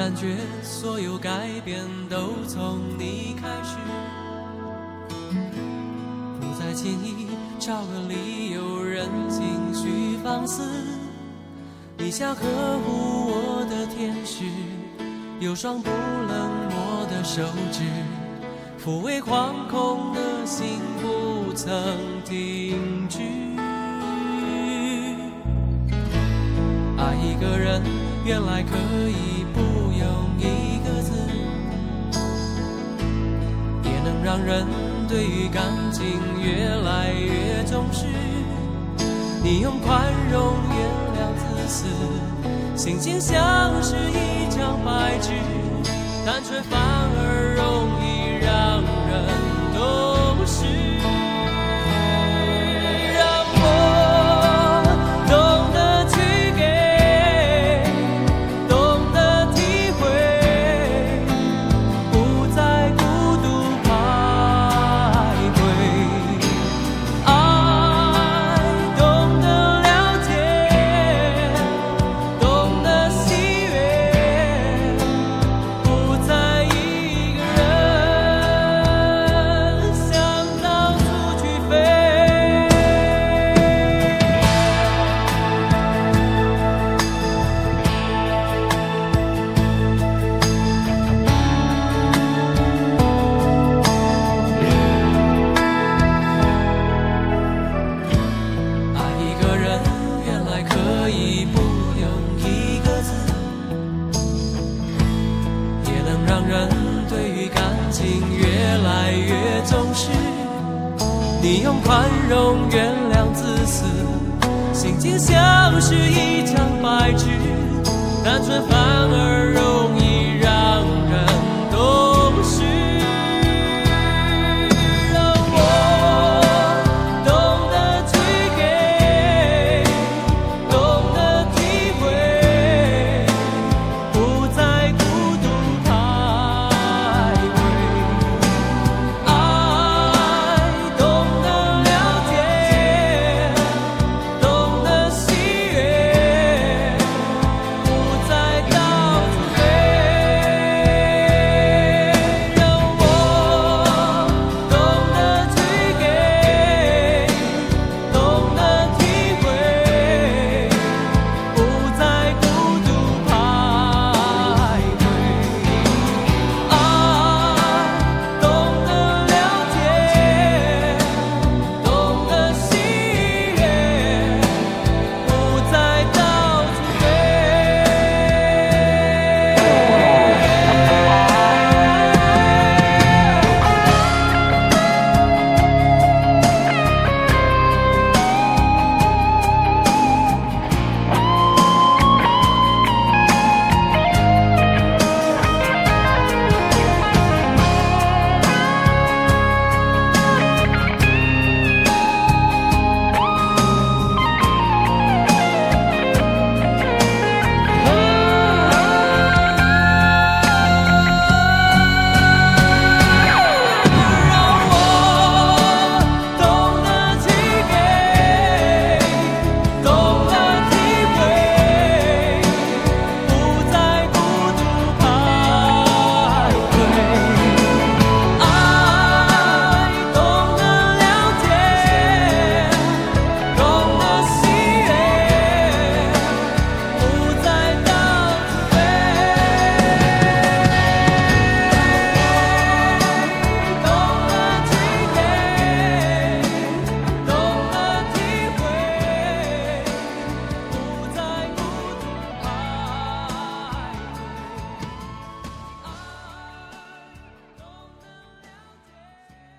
感觉所有改变都从你开始，不再轻易找个理由任情绪放肆。你像呵护我的天使，有双不冷漠的手指，抚慰惶恐的心不曾停止。爱一个人原来可以不用一个字，也能让人对于感情越来越重视。你用宽容原谅自私，心情像是一张白纸，单纯反而容易让人懂事。让我懂得去给，懂得体会，不再孤独徘徊。爱懂得了解，懂得喜悦，不再一个人想到处去飞。爱一个人原来可以不用一个字，也能让人对于感情越来越重视。你用宽容原谅自私，心情像是一张白纸，单纯反而柔